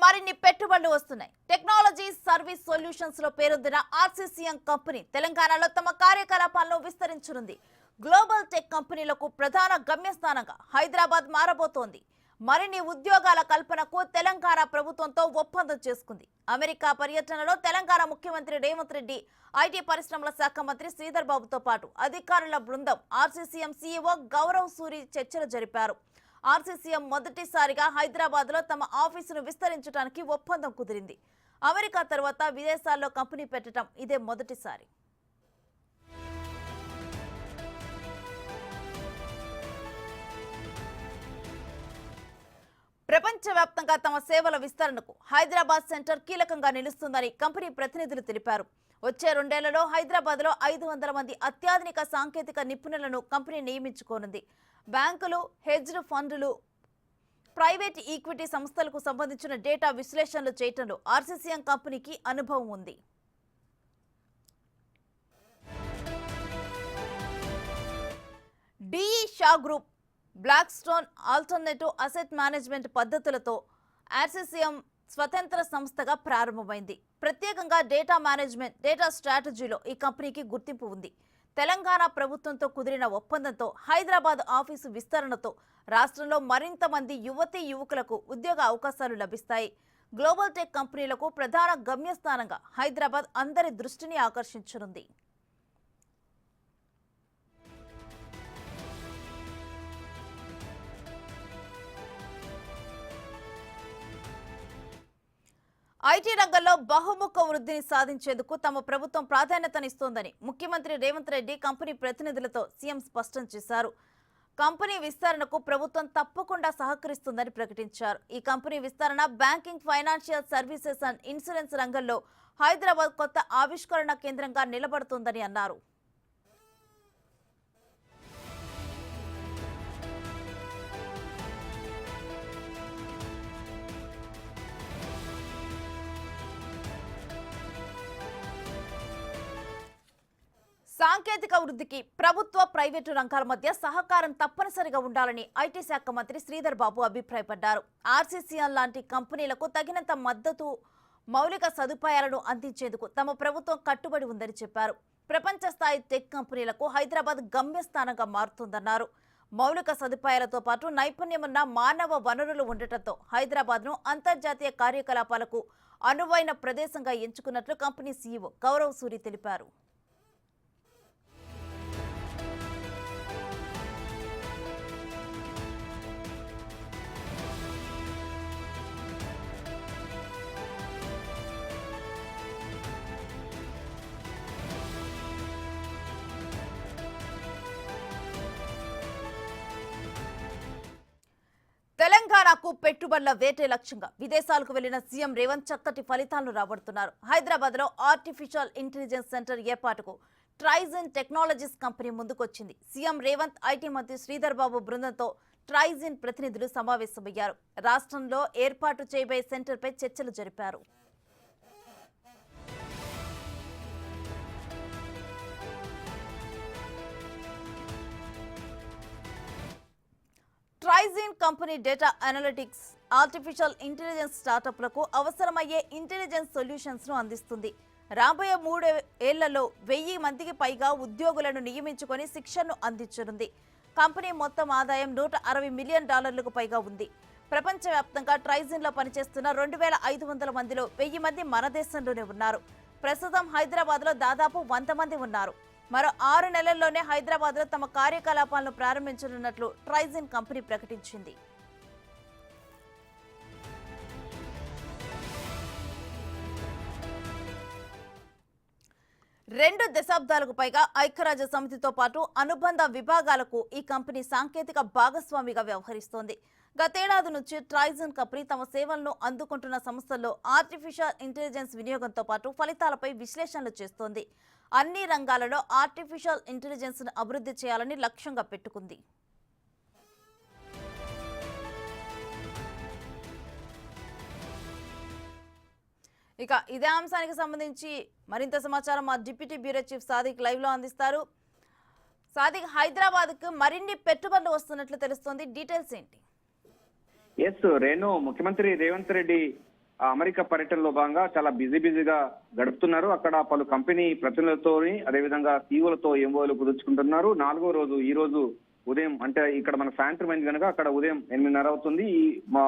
మరిన్ని పెట్టుబడులు వస్తున్నాయి. టెక్నాలజీ సర్వీస్ సొల్యూషన్స్ లో పేరొందిన ఆర్సీసీఎం కంపెనీ తెలంగాణలో తమ కార్యకలాపాలను విస్తరించనుంది. గ్లోబల్ టెక్ కంపెనీలకు ప్రధాన గమ్యస్థానంగా హైదరాబాద్ మారబోతోంది. మరిన్ని ఉద్యోగాల కల్పనకు తెలంగాణ ప్రభుత్వంతో ఒప్పందం చేసుకుంది. అమెరికా పర్యటనలో తెలంగాణ ముఖ్యమంత్రి రేవంత్ రెడ్డి, ఐటీ పరిశ్రమల శాఖ మంత్రి శ్రీధర్ బాబుతో పాటు అధికారుల బృందం ఆర్సీసీఎం సీఈఓ గౌరవ్ సూరి చర్చలు జరిపారు. ఆర్సీసీఎం మొదటిసారిగా హైదరాబాద్ లో తమ ఆఫీసును విస్తరించడానికి ఒప్పందం కుదిరింది. అమెరికా తర్వాత విదేశాల్లో కంపెనీ పెట్టడం ఇదే మొదటిసారి. ప్రపంచవ్యాప్తంగా తమ సేవల విస్తరణకు హైదరాబాద్ సెంటర్ కీలకంగా నిలుస్తుందని కంపెనీ ప్రతినిధులు తెలిపారు. వచ్చే 2 ఏళ్లలో హైదరాబాద్ లో 500 మంది అత్యాధునిక సాంకేతిక నిపుణులను కంపెనీ నియమించుకోనుంది. బ్యాంకులు, హెడ్జ్డ్ ఫండ్లు, ప్రైవేట్ ఈక్విటీ సంస్థలకు సంబంధించిన డేటా విశ్లేషణలు చేయటంలో ఆర్సీసీఎం కంపెనీకి అనుభవం ఉంది. DE Shaw group, Blackstone alternative asset management పద్ధతులతో ఆర్సీసీఎం స్వతంత్ర సంస్థగా ప్రారంభమైంది. ప్రత్యేకంగా డేటా మేనేజ్మెంట్, డేటా స్ట్రాటజీలో ఈ కంపెనీకి గుర్తింపు ఉంది. తెలంగాణ ప్రభుత్వంతో కుదిరిన ఒప్పందంతో హైదరాబాద్ ఆఫీసు విస్తరణతో రాష్ట్రంలో మరింత మంది యువతీ యువకులకు ఉద్యోగ అవకాశాలు లభిస్తాయి. గ్లోబల్ టెక్ కంపెనీలకు ప్రధాన గమ్యస్థానంగా హైదరాబాద్ అందరి దృష్టిని ఆకర్షించనుంది. ఐటీ రంగంలో బహుముఖ వృద్ధిని సాధించేందుకు తమ ప్రభుత్వం ప్రాధాన్యతనిస్తోందని ముఖ్యమంత్రి రేవంత్ రెడ్డి కంపెనీ ప్రతినిధులతో సీఎం స్పష్టం చేశారు. కంపెనీ విస్తరణకు ప్రభుత్వం తప్పకుండా సహకరిస్తుందని ప్రకటించారు. ఈ కంపెనీ విస్తరణ banking, financial services and insurance రంగంలో హైదరాబాద్ కొత్త ఆవిష్కరణ కేంద్రంగా నిలబడుతోందని అన్నారు. సాంకేతిక వృద్ధికి ప్రభుత్వ, ప్రైవేటు రంగాల మధ్య సహకారం తప్పనిసరిగా ఉండాలని ఐటీ శాఖ మంత్రి శ్రీధర్ బాబు అభిప్రాయపడ్డారు. ఆర్సీసీఎం లాంటి కంపెనీలకు తగినంత మద్దతు, మౌలిక సదుపాయాలను అందించేందుకు తమ ప్రభుత్వం కట్టుబడి ఉందని చెప్పారు. ప్రపంచ స్థాయి టెక్ కంపెనీలకు హైదరాబాద్ గమ్యస్థానంగా మారుతుందన్నారు. మౌలిక సదుపాయాలతో పాటు నైపుణ్యమున్న మానవ వనరులు ఉండటంతో హైదరాబాద్ను అంతర్జాతీయ కార్యకలాపాలకు అనువైన ప్రదేశంగా ఎంచుకున్నట్లు కంపెనీ సీఈఓ గౌరవ్ సూరి తెలిపారు. తెలంగాణకు పెట్టుబడుల వేటే లక్ష్యంగా విదేశాలకు వెళ్లిన సీఎం రేవంత్ చక్కటి ఫలితాలను రాబడుతున్నారు. హైదరాబాద్ లో ఆర్టిఫిషియల్ ఇంటెలిజెన్స్ సెంటర్ ఏర్పాటుకు ట్రైజిన్ టెక్నాలజీస్ కంపెనీ ముందుకొచ్చింది. సీఎం రేవంత్, ఐటీ మంత్రి శ్రీధర్ బాబు బృందంతో ట్రైజిన్ ప్రతినిధులు సమావేశమయ్యారు. రాష్ట్రంలో ఏర్పాటు చేయబోయే సెంటర్పై చర్చలు జరిపారు. Trigyn company data analytics, artificial intelligence స్టార్టప్లకు అవసరమయ్యే ఇంటెలిజెన్స్ సొల్యూషన్స్ ను అందిస్తుంది. రాబోయే 3 ఏళ్లలో 1000 మందికి పైగా ఉద్యోగులను నియమించుకొని శిక్షణను అందించనుంది. కంపెనీ మొత్తం ఆదాయం $160 మిలియన్ పైగా ఉంది. ప్రపంచవ్యాప్తంగా ట్రైజిన్ లో పనిచేస్తున్న 2500 మందిలో 1000 మంది మన దేశంలోనే ఉన్నారు. ప్రస్తుతం హైదరాబాద్ లో దాదాపు 100 మంది ఉన్నారు. మరో 6 నెలల్లోనే హైదరాబాద్ లో తమ కార్యకలాపాలను ప్రారంభించనున్నట్లు ట్రైజిన్ కంపెనీ ప్రకటించింది. రెండు దశాబ్దాలకు పైగా ఐక్యరాజ్య సమితితో పాటు అనుబంధ విభాగాలకు ఈ కంపెనీ సాంకేతిక భాగస్వామిగా వ్యవహరిస్తోంది. గతేడాది నుంచి ట్రైజిన్ కంపెనీ తమ సేవలను అందుకుంటున్న సంస్థల్లో ఆర్టిఫిషియల్ ఇంటెలిజెన్స్ వినియోగంతో పాటు ఫలితాలపై విశ్లేషణలు చేస్తోంది. అన్ని రంగాలలో ఆర్టిఫిషియల్ ఇంటెలిజెన్స్ ను అభివృద్ధి చేయాలని లక్ష్యంగా పెట్టుకుంది. ఇక ఇదే అంశానికి సంబంధించి మరింత సమాచారం మా deputy bureau chief Sadiq live లో అందిస్తారు. సాదిక్, హైదరాబాద్ కు మరిన్ని పెట్టుబడులు వస్తున్నట్లు తెలుస్తోంది, డీటెయిల్స్ ఏంటి? రేణు, ముఖ్యమంత్రి రేవంత్ రెడ్డి అమెరికా పర్యటనలో భాగంగా చాలా బిజీగా గడుపుతున్నారు. అక్కడ పలు కంపెనీ ప్రతినిధులతో అదేవిధంగా సీఈఓలతో ఎంఓలు కుదుర్చుకుంటున్నారు. 4వ రోజు ఈ రోజు ఉదయం, అంటే ఇక్కడ మన సాయంత్రం అయింది కనుక అక్కడ ఉదయం 8:30 అవుతుంది. ఈ మా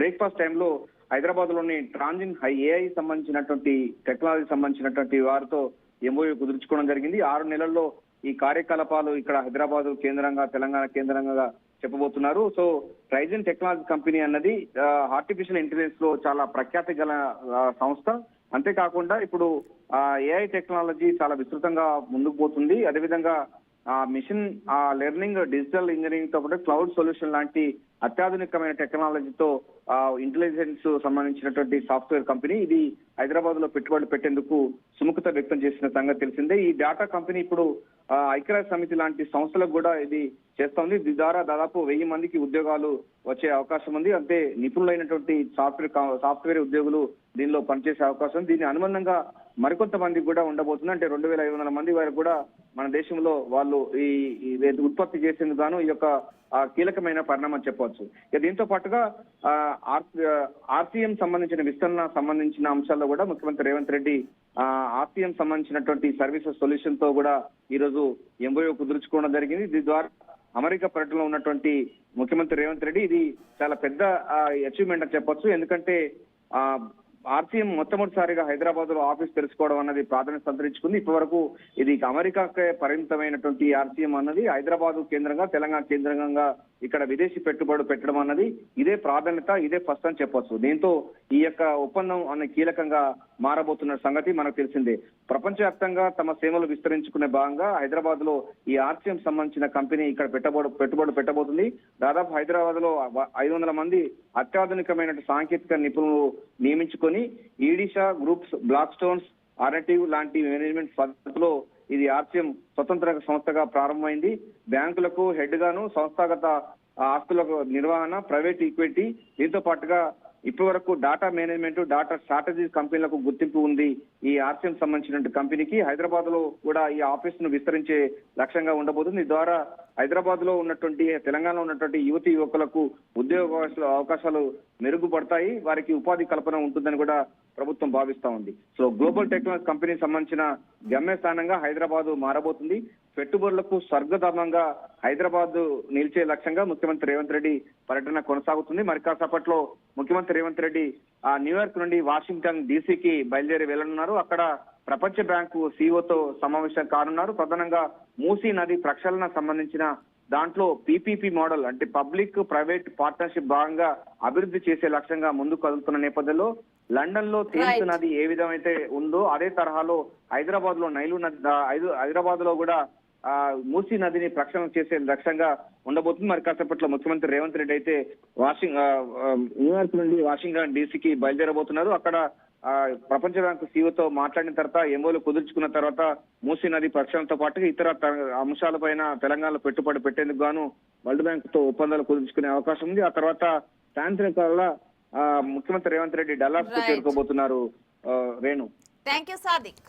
బ్రేక్ఫాస్ట్ టైంలో హైదరాబాద్ లోని ట్రాన్జిన్ ఏఐ సంబంధించినటువంటి టెక్నాలజీ సంబంధించినటువంటి వారితో ఎంఓయూ కుదుర్చుకోవడం జరిగింది. 6 నెలల్లో ఈ కార్యకలాపాలు ఇక్కడ హైదరాబాద్ కేంద్రంగా, తెలంగాణ కేంద్రంగా చెప్పబోతున్నారు. సో ట్రైజన్ టెక్నాలజీ కంపెనీ అన్నది ఆర్టిఫిషియల్ ఇంటెలిజెన్స్ లో చాలా ప్రఖ్యాతి గల సంస్థ. అంతేకాకుండా ఇప్పుడు ఏఐ టెక్నాలజీ చాలా విస్తృతంగా ముందుకు పోతుంది. అదేవిధంగా మిషన్ లెర్నింగ్, డిజిటల్ ఇంజనీరింగ్ తో పాటు క్లౌడ్ సొల్యూషన్ లాంటి అత్యాధునికమైన టెక్నాలజీతో ఇంటెలిజెన్స్ సంబంధించినటువంటి సాఫ్ట్వేర్ కంపెనీ. ఇది హైదరాబాద్ లో పెట్టుబడి పెట్టేందుకు సుముఖత వ్యక్తం చేసిన సంగతి తెలిసిందే. ఈ డేటా కంపెనీ ఇప్పుడు ఐక్యరాజ్య సమితి లాంటి సంస్థలకు కూడా ఇది చేస్తోంది. దీని ద్వారా దాదాపు 1000 మందికి ఉద్యోగాలు వచ్చే అవకాశం ఉంది. అంతే నిపుణులైనటువంటి సాఫ్ట్వేర్ ఉద్యోగులు దీనిలో పనిచేసే అవకాశం ఉంది. దీని అనుబంధంగా మరికొంతమంది కూడా ఉండబోతుంది. అంటే 2500 మంది వరకు కూడా మన దేశంలో వాళ్ళు ఈ ఉత్పత్తి చేసేందుకు గాను ఈ యొక్క కీలకమైన పరిణామం చెప్పవచ్చు. దీంతో పాటుగా ఆర్సీఎం సంబంధించిన విస్తరణ సంబంధించిన అంశాల్లో కూడా ముఖ్యమంత్రి రేవంత్ రెడ్డి ఆర్సీఎం సంబంధించినటువంటి సర్వీసెస్ సొల్యూషన్ తో కూడా ఈ రోజు ఎంఓయూ కుదుర్చుకోవడం జరిగింది. దీని ద్వారా అమెరికా పర్యటనలో ఉన్నటువంటి ముఖ్యమంత్రి రేవంత్ రెడ్డి ఇది చాలా పెద్ద అచీవ్మెంట్ అని చెప్పొచ్చు. ఎందుకంటే ఆర్సీఎం మొట్టమొదటిసారిగా హైదరాబాద్ లో ఆఫీస్ తెలుసుకోవడం అన్నది ప్రాధాన్యత సంతరించుకుంది. ఇప్పటి వరకు ఇది అమెరికాకే పరిమితమైనటువంటి ఆర్సీఎం అన్నది హైదరాబాద్ కేంద్రంగా, తెలంగాణ కేంద్రంగా ఇక్కడ విదేశీ పెట్టుబడులు పెట్టడం అన్నది ఇదే ప్రాధాన్యత, ఇదే ఫస్ట్ అని చెప్పొచ్చు. దీంతో ఈ యొక్క ఒప్పందం అనే కీలకంగా మారబోతున్న సంగతి మనకు తెలిసిందే. ప్రపంచవ్యాప్తంగా తమ సేవలు విస్తరించుకునే భాగంగా హైదరాబాద్ లో ఈ ఆర్సీఎం సంబంధించిన కంపెనీ ఇక్కడ పెట్టుబడులు పెట్టబోతుంది. దాదాపు హైదరాబాద్ లో 500 మంది అత్యాధునికమైన సాంకేతిక నిపుణులు నియమించుకొని ఈడిషా గ్రూప్స్, బ్లాక్ స్టోన్స్, ఆర్ఎటివ్ లాంటి మేనేజ్మెంట్ పద్ధతిలో ఇది ఆర్సీఎం స్వతంత్ర సంస్థగా ప్రారంభమైంది. బ్యాంకులకు హెడ్ గాను, సంస్థాగత ఆస్తులకు నిర్వహణ, ప్రైవేట్ ఈక్విటీ, దీంతో పాటుగా ఇప్పటి వరకు డాటా మేనేజ్మెంట్, డాటా స్ట్రాటజీ కంపెనీలకు గుర్తింపు ఉంది. ఈ ఆర్సీఎం సంబంధించిన కంపెనీకి హైదరాబాద్ లో కూడా ఈ ఆఫీస్ ను విస్తరించే లక్ష్యంగా ఉండబోతుంది. ఈ ద్వారా హైదరాబాద్ లో ఉన్నటువంటి, తెలంగాణలో ఉన్నటువంటి యువతి యువకులకు ఉద్యోగ అవకాశాలు మెరుగుపడతాయి, వారికి ఉపాధి కల్పన ఉంటుందని కూడా ప్రభుత్వం భావిస్తా ఉంది. సో గ్లోబల్ టెక్నాలజీ కంపెనీ సంబంధించిన గమ్యస్థానంగా హైదరాబాద్ మారబోతుంది. పెట్టుబడులకు స్వర్గధామంగా హైదరాబాద్ నిలిచే లక్ష్యంగా ముఖ్యమంత్రి రేవంత్ రెడ్డి పర్యటన కొనసాగుతుంది. మరి కాసేపట్లో ముఖ్యమంత్రి రేవంత్ రెడ్డి న్యూయార్క్ నుండి వాషింగ్టన్ డీసీకి బయలుదేరి వెళ్లనున్నారు. అక్కడ ప్రపంచ బ్యాంకు సీఈఓతో సమావేశం కానున్నారు. ప్రధానంగా మూసీ నది ప్రక్షాళన సంబంధించిన దాంట్లో పీపీపీ మోడల్, అంటే పబ్లిక్ ప్రైవేట్ పార్ట్నర్షిప్ భాగంగా అభివృద్ధి చేసే లక్ష్యంగా ముందుకు కదులుతున్న నేపథ్యంలో లండన్ లో థేమ్స్ నది ఏ విధమైతే ఉందో అదే తరహాలో హైదరాబాద్ లో నైలు నది, హైదరాబాద్ లో కూడా మూసీ నదిని ప్రక్షాళన చేసే లక్ష్యంగా ఉండబోతుంది. మరి కాసేపట్లో ముఖ్యమంత్రి రేవంత్ రెడ్డి అయితే న్యూయార్క్ నుండి వాషింగ్టన్ డీసీకి బయలుదేరబోతున్నారు. అక్కడ ప్రపంచ బ్యాంకు సీఈఓతో మాట్లాడిన తర్వాత, ఎంఓలు కుదుర్చుకున్న తర్వాత మూసీ నది ప్రక్షాళనతో పాటు ఇతర అంశాలపైన తెలంగాణలో పెట్టుబడి పెట్టేందుకు గాను వరల్డ్ బ్యాంక్ తో ఒప్పందాలు కుదుర్చుకునే అవకాశం ఉంది. ఆ తర్వాత సాయంత్రం కాల ముఖ్యమంత్రి రేవంత్ రెడ్డి డల్లాస్ కు చేరుకోబోతున్నారు. Renu, thank you Sadiq.